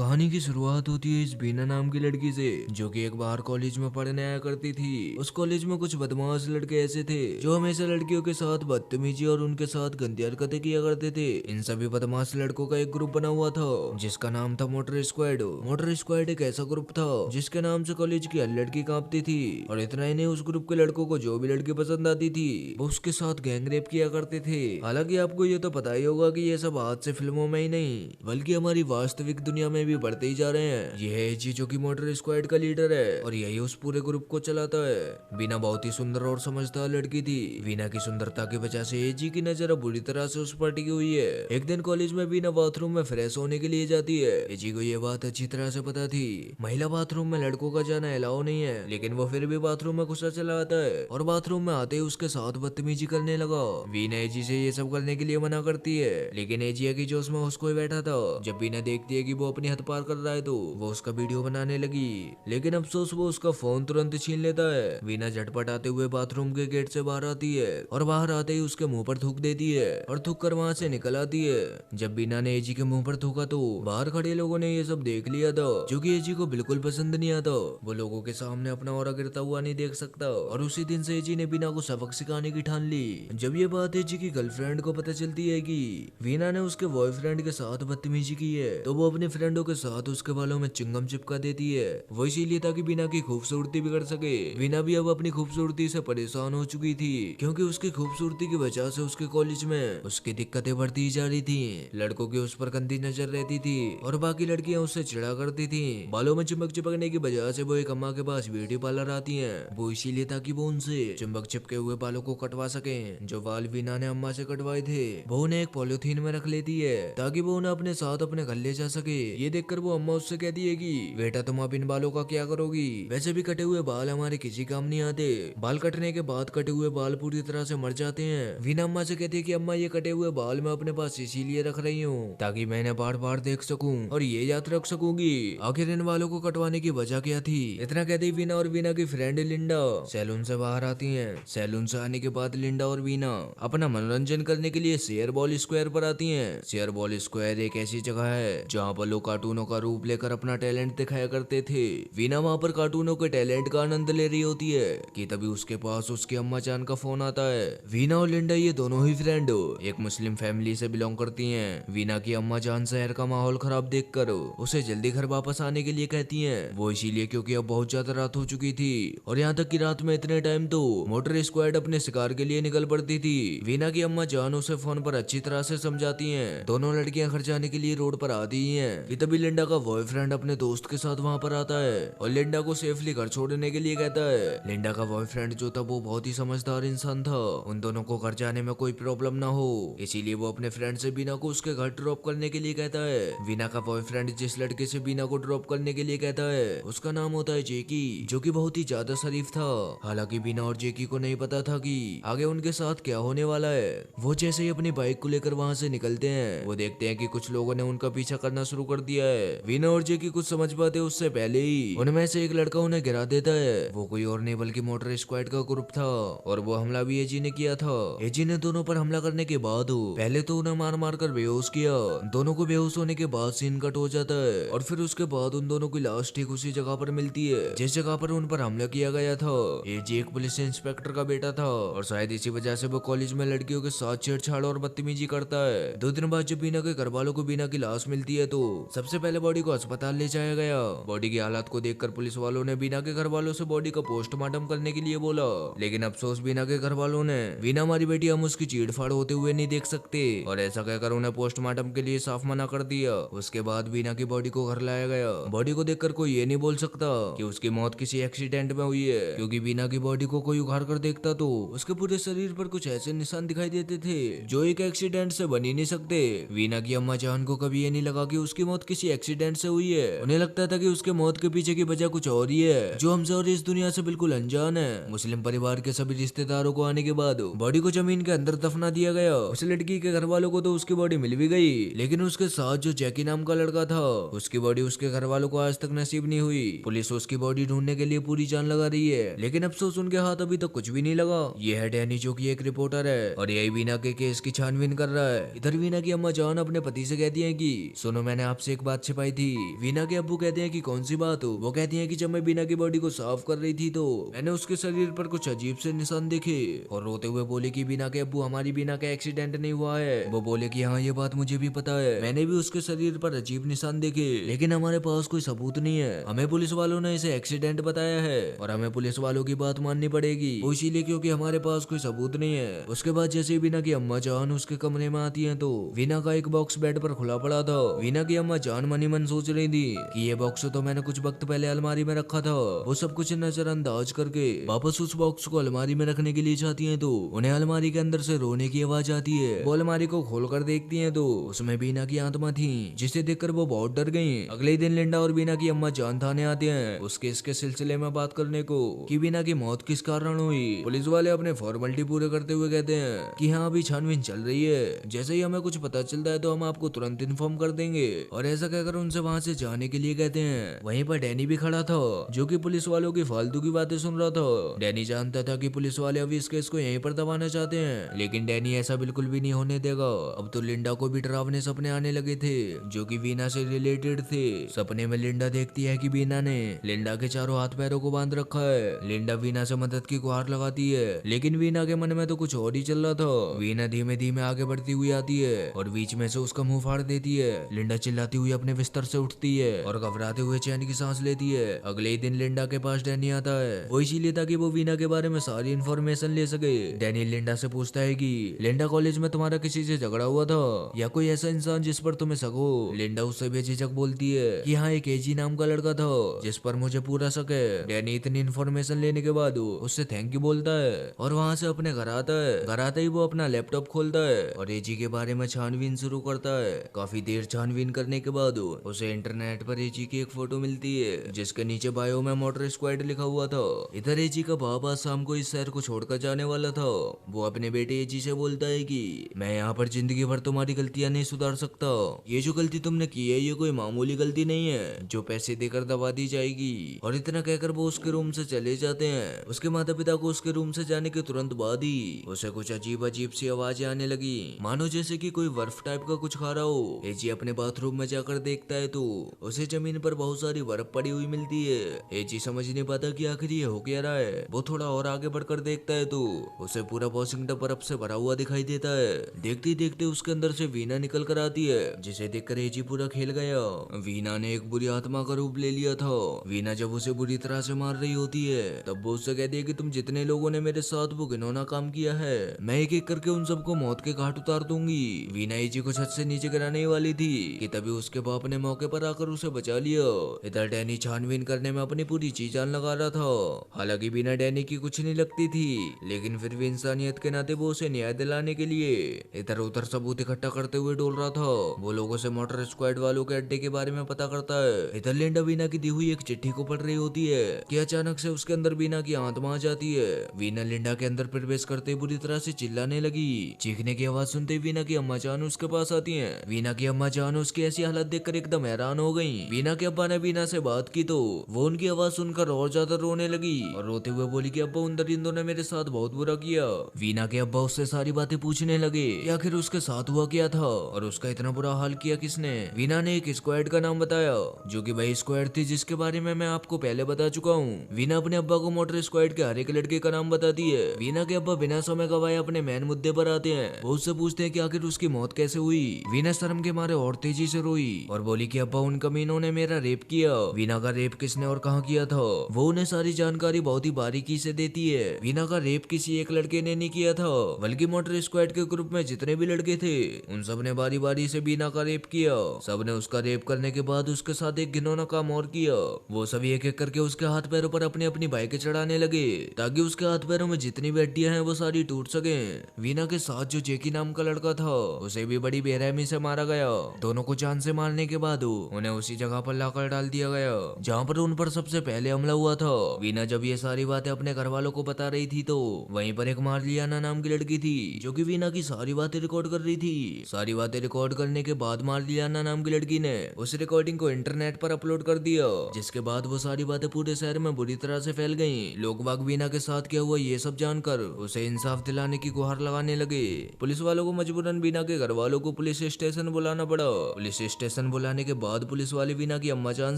कहानी की शुरुआत होती है इस बीना नाम की लड़की से, जो कि एक बार कॉलेज में पढ़ने आया करती थी। उस कॉलेज में कुछ बदमाश लड़के ऐसे थे जो हमेशा लड़कियों के साथ बदतमीजी और उनके साथ गंदी हरकतें किया करते थे। इन सभी बदमाश लड़कों का एक ग्रुप बना हुआ था जिसका नाम था मोटर स्क्वाड। मोटर स्क्वाड एक ऐसा ग्रुप था जिसके नाम से कॉलेज की हर लड़की कांपती थी। और इतना ही नहीं, उस ग्रुप के लड़कों को जो भी लड़की पसंद आती थी वो उसके साथ गैंग रेप किया करते थे। हालांकि आपको ये तो पता ही होगा कि ये सब आज से फिल्मों में ही नहीं बल्कि हमारी वास्तविक दुनिया में भी बढ़ते ही जा रहे हैं। ये है एजी, जो कि मोटर स्क्वाड का लीडर है और यही उस पूरे ग्रुप को चलाता है। वीना बहुत ही सुंदर और समझदार लड़की थी। वीना की सुंदरता की वजह से एजी की नजर अब बुरी तरह से उस पर टिकी हुई है। एक दिन कॉलेज में वीना बाथरूम में फ्रेश होने के लिए जाती है। एजी को ये बात अच्छी तरह से पता थी, महिला बाथरूम में लड़कों का जाना अलाउ नहीं है, लेकिन वो फिर भी बाथरूम में गुस्सा चला आता है और बाथरूम में आते ही उसके साथ बदतमीजी करने लगा। वीना एजी से ये सब करने के लिए मना करती है, लेकिन एजी की जोश में उसको ही बैठा था। जब वीना देखती है कि वो अपनी हद पार कर रहा है तो वो उसका वीडियो बनाने लगी, लेकिन अफसोस वो उसका फोन तुरंत छीन लेता है। वीना झटपट आते हुए बाथरूम के गेट से बाहर आती है और बाहर आते ही उसके मुंह पर थूक देती है और थूक कर वहां से निकल आती है। जब वीना ने एजी के मुंह पर थूका तो बाहर खड़े लोगों ने ये सब देख लिया था, जो कि एजी को बिल्कुल पसंद नहीं आता। वो लोगों के सामने अपना ऑरा गिरता हुआ नहीं देख सकता और उसी दिन से एजी ने वीना को सबक सिखाने की ठान ली। जब ये बात एजी की गर्लफ्रेंड को पता चलती है कि वीना ने उसके बॉयफ्रेंड के साथ बदतमीजी की है, तो वो अपने फ्रेंडों के साथ उसके बालों में चिंगम चिपका देती है। वो इसीलिए ताकि वीना की खूबसूरती बिगड़ सके। वीना भी अब अपनी खूबसूरती से परेशान हो चुकी थी, क्योंकि उसकी खूबसूरती की वजह से उसके कॉलेज में उसकी दिक्कतें बढ़ती जा रही थी। लड़कों की उस पर गंदी नजर रहती थी और बाकी लड़कियां उससे चिढ़ा करती थी। बालों में चिपक चिपकने की वजह से वो एक अम्मा के पास ब्यूटी पार्लर आती है, वो इसीलिए ताकि वो उनसे चिपक चिपके हुए बालों को कटवा सके। जो बाल वीना ने अम्मा से कटवाए थे वो उन्हें एक पॉलिथीन में रख लेती है ताकि वो उन्हें अपने साथ अपने घर ले जा सके। ये देखकर वो अम्मा उससे कहती है कि बेटा तुम अब इन बालों का क्या करोगी, वैसे भी कटे हुए बाल हमारे किसी काम नहीं आते। बाल कटने के बाद कटे हुए बाल पूरी तरह से मर जाते हैं। वीना अम्मा से कहती है कि अम्मा ये कटे हुए बाल मैं अपने पास इसीलिए रख रही हूँ ताकि मैं इन्हें बार बार देख सकूं और ये याद रख सकूंगी आखिर इन बालों को कटवाने की वजह क्या थी। इतना कहते ही वीना और वीना की फ्रेंड लिंडा सैलून से बाहर आती है। सैलून से आने के बाद लिंडा और वीना अपना मनोरंजन करने के लिए शेयर बॉल स्क्वायर पर आती हैं। शेयर बॉल स्क्वायर एक ऐसी जगह है जहाँ पर लोग कार्टूनों का रूप लेकर अपना टैलेंट दिखाया करते थे। वीना वहाँ पर कार्टूनों के टैलेंट का आनंद ले रही होती है कि तभी उसके पास उसकी अम्मा जान का फोन आता है। वीना और लिंडा ये दोनों ही फ्रेंड एक मुस्लिम फैमिली से बिलोंग करती हैं। वीना की अम्मा जान शहर का माहौल खराब देखकर उसे जल्दी घर वापस आने के लिए कहती हैं। वो इसीलिए क्योंकि अब बहुत ज्यादा रात हो चुकी थी और यहाँ तक कि रात में इतने टाइम तो मोटर स्क्वाड अपने शिकार के लिए निकल पड़ती थी। वीना की अम्मा जान उसे फोन पर अच्छी तरह से समझाती हैं। दोनों लड़कियां घर जाने के लिए रोड पर आती ही हैं कि तभी लिंडा का बॉयफ्रेंड अपने दोस्त के साथ वहां पर आता है और लिंडा को सेफली घर छोड़ने के लिए कहता है। लिंडा का बॉयफ्रेंड जो था वो बहुत ही समझदार इंसान था, उन दोनों को घर जाने में कोई प्रॉब्लम ना हो, इसीलिए वो अपने फ्रेंड से बीना को उसके घर ड्रॉप करने के लिए कहता है। वीना का बॉयफ्रेंड जिस लड़के से बीना को ड्रॉप करने के लिए कहता है उसका नाम होता है जेकी, जो कि बहुत ही ज्यादा शरीफ था। हालांकि बीना और जेकी को नहीं पता था कि आगे उनके साथ क्या होने वाला है। वो जैसे ही अपनी बाइक को लेकर वहां से निकलते हैं वो देखते हैं कि कुछ लोगों ने उनका पीछा करना शुरू कर दिया है। वीना और जेकी कुछ समझ पाते उससे पहले ही उनमें से एक लड़का उन्हें गिरा देता है। वो कोई और नहीं बल्कि मोटर स्क्वाड का ग्रुप था और वो हमला भी एजी ने किया था। एजी ने दोनों पर हमला करने के बाद पहले तो उन्हें मार मार कर बेहोश किया। दोनों को बेहोश होने के बाद सीन कट हो जाता है और फिर उसके बाद उन दोनों की लाश ठीक उसी जगह पर मिलती है जिस जगह पर उन पर हमला किया गया था। एजी एक पुलिस इंस्पेक्टर का बेटा था और शायद इसी वजह से वो कॉलेज में लड़कियों के साथ छेड़छाड़ और बदतमीजी करता है। 2 दिन बाद जब बीना के घर वालों को बीना की लाश मिलती है तो सबसे पहले बॉडी को अस्पताल ले जाया गया। बॉडी की हालत को देखकर पुलिस वालों ने बीना के घर वालों से बॉडी का पोस्टमार्टम करने के लिए बोला, लेकिन अफसोस बीना के घर वालों ने बीना हमारी बेटी हम उसकी चीड़फाड़ होते हुए नहीं देख सकते और ऐसा कहकर उन्हें पोस्टमार्टम के लिए साफ मना कर दिया। उसके बाद बीना की बॉडी को घर लाया गया। बॉडी को देखकर कोई ये नहीं बोल सकता कि उसकी मौत किसी एक्सीडेंट में हुई है, क्योंकि बीना की बॉडी को कोई उखाड़ कर देखता तो उसके पूरे शरीर पर कुछ ऐसे निशान दिखाई देते थे जो एक एक्सीडेंट से बन ही नहीं सकते। वीना की अम्मा जान को कभी ये नहीं लगा कि उसकी मौत किसी एक्सीडेंट से हुई है। उन्हें लगता था कि उसके मौत के पीछे की वजह कुछ और ही है जो हमसे और इस दुनिया से बिल्कुल अनजान है। मुस्लिम परिवार के सभी रिश्तेदारों को आने के बाद बॉडी को जमीन के अंदर दफना दिया गया। उस लड़की के घर वालों को तो उसकी बॉडी मिल भी गई, लेकिन उसके साथ जो जैकी नाम का लड़का था उसकी बॉडी उसके घर वालों को आज तक नसीब नहीं हुई। पुलिस उसकी बॉडी ढूंढने के लिए पूरी जान लगा रही है, लेकिन अफसोस उनके हाथ अभी तक कुछ भी नहीं लगा। ये है डैनी, जो कि एक रिपोर्टर है और यही वीना के केस की छानबीन कर रहा है। इधर वीना की अम्मा जान अपने पति से कहती है कि सुनो, मैंने आपसे एक बात छिपाई थी। वीना के अब्बू कहते हैं कि कौन सी बात हो। वो कहती हैं कि जब मैं वीना की बॉडी को साफ कर रही थी तो मैंने उसके शरीर पर कुछ अजीब से निशान देखे और रोते हुए बोले कि वीना के अब्बू हमारी वीना का एक्सीडेंट नहीं हुआ है। वो बोले कि हाँ ये बात मुझे भी पता है, मैंने भी उसके शरीर पर अजीब निशान देखे, लेकिन हमारे पास कोई सबूत नहीं है। हमें पुलिस वालों ने इसे एक्सीडेंट बताया है और हमें पुलिस वालों की बात माननी पड़ेगी, वो इसीलिए क्योंकि हमारे पास कोई सबूत नहीं है। उसके बाद जैसे वीना की अम्मा जान उसके कमरे में आती है तो वीना का एक बॉक्स बेड पर खुला पड़ा था। वीना की अम्मा जान मनी मन सोच रही थी कि ये बॉक्स तो मैंने कुछ वक्त पहले अलमारी में रखा था। वो सब कुछ नजरअंदाज करके वापस उस बॉक्स को अलमारी में रखने के लिए चाहती हैं तो उन्हें अलमारी के अंदर से रोने की आवाज आती है। वो अलमारी को खोलकर देखती हैं तो उसमें वीना की आत्मा थी, जिसे देखकर वो बहुत डर गई। अगले दिन लिंडा और वीना की अम्मा जान थाने आते हैं उसके इसके सिलसिले में बात करने को कि वीना की मौत किस कारण हुई। पुलिस वाले अपने फॉर्मेलिटी पूरे करते हुए कहते हैं कि हाँ अभी छानबीन चल रही है, जैसे ही हमें कुछ पता चलता है तो हम आपको तुरंत इन्फॉर्म कर देंगे। और ऐसा कहकर उनसे वहाँ से जाने के लिए कहते हैं। वहीं पर डैनी भी खड़ा था जो कि पुलिस वालों की फालतू की बातें सुन रहा था। डैनी जानता था कि पुलिस वाले अभी इस केस को यहीं पर दबाना चाहते हैं, लेकिन डैनी ऐसा बिल्कुल भी नहीं होने देगा। अब तो लिंडा को भी डरावने सपने आने लगे थे जो कि वीना से रिलेटेड थे। सपने में लिंडा देखती है कि वीना ने लिंडा के चारों हाथ पैरों को बांध रखा है। लिंडा वीना से मदद की गुहार लगाती है, लेकिन वीना के मन में तो कुछ और ही चल रहा था। वीना धीमे धीमे आगे बढ़ती हुई आती है और बीच में से उसका मुंह फाड़ देती है। लिंडा चिल्लाती हुई अपने बिस्तर से उठती है और घबराते हुए चैन की सांस लेती है। अगले ही दिन लिंडा के पास डैनी आता है, वो इसीलिए ताकि वो वीना के बारे में सारी इन्फॉर्मेशन ले सके। डैनी लिंडा से पूछता है कि लिंडा कॉलेज में तुम्हारा किसी से झगड़ा हुआ था या कोई ऐसा इंसान जिस पर तुम्हें शक हो। लिंडा उससे बेझिझक बोलती है कि हाँ एक एजी नाम का लड़का था जिस पर मुझे पूरा शक है। डैनी इतनी इन्फॉर्मेशन लेने के बाद उससे थैंक यू बोलता है और वहाँ से अपने घर आता है। घर आते ही वो अपना लैपटॉप खोलता है और एजी के बारे में छानबीन शुरू करता है। काफी देर छानबीन करने के बाद उसे इंटरनेट पर एजी की एक फोटो मिलती है जिसके नीचे बायो में मोटर स्क्वाड लिखा हुआ था। इधर एजी का बाप आज शाम को इस शहर को छोड़कर जाने वाला था। वो अपने बेटे एजी से बोलता है कि मैं यहाँ पर जिंदगी भर तुम्हारी गलतियां नहीं सुधार सकता। ये जो गलती तुमने की है ये कोई मामूली गलती नहीं है जो पैसे देकर दबा दी जाएगी। और इतना कहकर वो उसके रूम से चले जाते हैं। उसके माता पिता को उसके रूम से जाने के तुरंत बाद ही उसे कुछ अजीब अजीब सी आवाजें आने लगी, मानो जैसे कि कोई बर्फ टाइप का कुछ खा रहा हो। एजी अपने बाथरूम में जाकर देखता है तो उसे जमीन पर बहुत सारी बर्फ पड़ी हुई मिलती है। एजी समझ नहीं पाता कि आखिर ये हो क्या रहा है। वो थोड़ा और आगे बढ़कर देखता है तो उसे पूरा वॉशिंग टब बर्फ से भरा हुआ दिखाई देता है। देखते देखते उसके अंदर से वीना निकल कर आती है जिसे देखकर एजी पूरा खेल गया। वीना ने एक बुरी आत्मा का रूप ले लिया था। वीना जब उसे बुरी तरह से मार रही होती है तब वो उससे कहती है कि तुम जितने लोगों ने मेरे साथ वो घिनौना काम किया है मैं एक एक करके उन सबको मौत के घाट उतार दूंगी। वीना एजी को छत से नीचे गिराने ही वाली थी कि तभी उसके बाप ने मौके पर आकर उसे बचा लिया। इधर डैनी छानबीन करने में अपनी पूरी जी जान लगा रहा था। हालांकि बिना डैनी की कुछ नहीं लगती थी, लेकिन फिर भी इंसानियत के नाते वो उसे न्याय दिलाने के लिए इधर उधर सबूत इकट्ठा करते हुए डोल रहा था। वो लोगों से मोटर स्क्वाड वालों के अड्डे के बारे में पता करता है। इधर लिंडा वीना की दी हुई एक चिट्ठी को पढ़ रही होती है कि अचानक से उसके अंदर वीना की आत्मा आ जाती है। वीना लिंडा के अंदर प्रवेश करते बुरी तरह से चिल्लाने लगी। चीखने की आवाज सुनते वीना की अम्मा जान उसके पास आती हैं। वीना की अम्मा जान उसकी ऐसी हालत देखकर एकदम हैरान हो गई। वीना के अब्बा ने वीना से बात की तो वो उनकी आवाज सुनकर और ज्यादा रोने लगी और रोते हुए बोली कि अब्बा उन दरिंदों ने मेरे साथ बहुत बुरा किया। वीना के अब्बा उससे सारी बातें पूछने लगे कि आखिर उसके साथ हुआ क्या था और उसका इतना बुरा हाल किया किसने। वीना ने एक स्क्वाड का नाम बताया जो कि वही स्क्वाड थी जिसके बारे में मैं आपको पहले बता चुका हूँ। वीना अपने अब्बा को मोटर स्क्वाड के हर एक लड़के का नाम बताती है। वीना के अब्बा बिना समय गवाए अपने मेन मुद्दे पर आते हैं। वो उससे पूछते हैं कि आखिर उसकी मौत कैसे हुई। वीना शर्म के मारे और तेजी से रोई और बोली कि अब्बा उन कमीनों ने मेरा रेप किया। वीना का रेप किसने और कहाँ किया था वो उन्हें सारी जानकारी बहुत ही बारीकी से देती है। वीना का रेप किसी एक लड़के ने नहीं किया था बल्कि मोटर स्क्वाड के ग्रुप में जितने भी लड़के थे उन सब ने बारी बारी से वीना का रेप किया। सब ने उसका रेप करने के बाद उसके साथ एक घिनौना काम और किया। वो सभी एक एक करके उसके हाथ पैरों पर अपनी अपनी बाइकें चढ़ाने लगे ताकि उसके हाथ पैरों में जितनी भी हड्डियां हैं वो सारी टूट सके। वीना के साथ जो जेकी नाम का लड़का था उसे भी बड़ी बेरहमी से मारा गया। दोनों को जान से मारने के बाद उन्हें उसी जगह पर लाकर डाल दिया गया जहाँ पर उन पर सबसे पहले हमला हुआ था। वीना जब ये सारी बातें अपने घर वालों को बता रही थी तो वहीं पर एक मार्लियाना नाम की लड़की थी जो कि वीना की सारी बातें रिकॉर्ड कर रही थी। सारी बातें रिकॉर्ड करने के बाद मार्लियाना नाम की लड़की ने उस रिकॉर्डिंग को इंटरनेट पर अपलोड कर दिया, जिसके बाद वो सारी बातें पूरे शहर में बुरी तरह से फैल गईं। लोग बाग वीना के साथ क्या हुआ ये सब जानकर उसे इंसाफ दिलाने की गुहार लगाने लगे। पुलिस वालों को मजबूरन वीना के घर वालों को पुलिस स्टेशन बुलाना पड़ा। पुलिस स्टेशन स्टेशन बुलाने के बाद पुलिस वाले वीना की अम्मा जान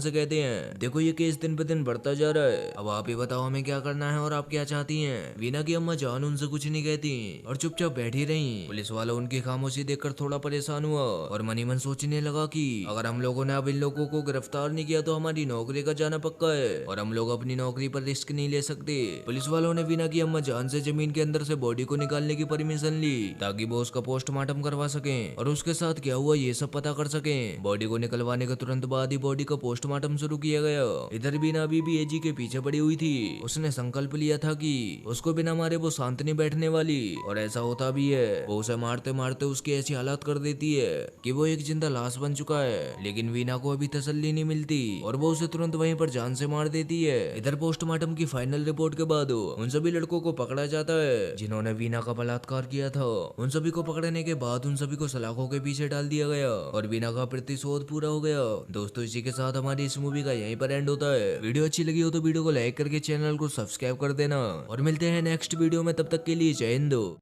से कहते हैं, देखो ये केस दिन पे दिन बढ़ता जा रहा है, अब आप ही बताओ हमें क्या करना है और आप क्या चाहती हैं। वीना की अम्मा जान उनसे कुछ नहीं कहती और चुपचाप बैठी रही। पुलिस वाला उनकी खामोशी देखकर थोड़ा परेशान हुआ और मनी मन सोचने लगा कि अगर हम लोगों ने अब इन लोगों को गिरफ्तार नहीं किया तो हमारी नौकरी का जाना पक्का है और हम लोग अपनी नौकरी पर रिस्क नहीं ले सकते। पुलिस वालों ने वीना की अम्मा जान से जमीन के अंदर से बॉडी को निकालने की परमिशन ली ताकि वो उसका पोस्टमार्टम करवा सकें और उसके साथ क्या हुआ ये सब पता कर सकें। बॉडी को निकलवाने के तुरंत बाद ही बॉडी का पोस्टमार्टम शुरू किया गया। इधर बीना अभी भी एजी के पीछे पड़ी हुई थी। उसने संकल्प लिया था कि उसको बिना मारे वो शांत नहीं बैठने वाली और ऐसा होता भी है। वो उसे मारते मारते उसकी ऐसी हालत कर देती है कि वो एक जिंदा लाश बन चुका है, लेकिन वीना को अभी तसल्ली नहीं मिलती और वो उसे तुरंत वहीं पर जान से मार देती है। इधर पोस्टमार्टम की फाइनल रिपोर्ट के बाद उन सभी लड़कों को पकड़ा जाता है जिन्होंने वीना का बलात्कार किया था। उन सभी को पकड़ने के बाद उन सभी को सलाखों के पीछे डाल दिया गया और वीना का प्रतिशोध पूरा हो गया। दोस्तों इसी के साथ हमारी इस मूवी का यहीं पर एंड होता है। वीडियो अच्छी लगी हो तो वीडियो को लाइक करके चैनल को सब्सक्राइब कर देना और मिलते हैं नेक्स्ट वीडियो में। तब तक के लिए जय हिंद।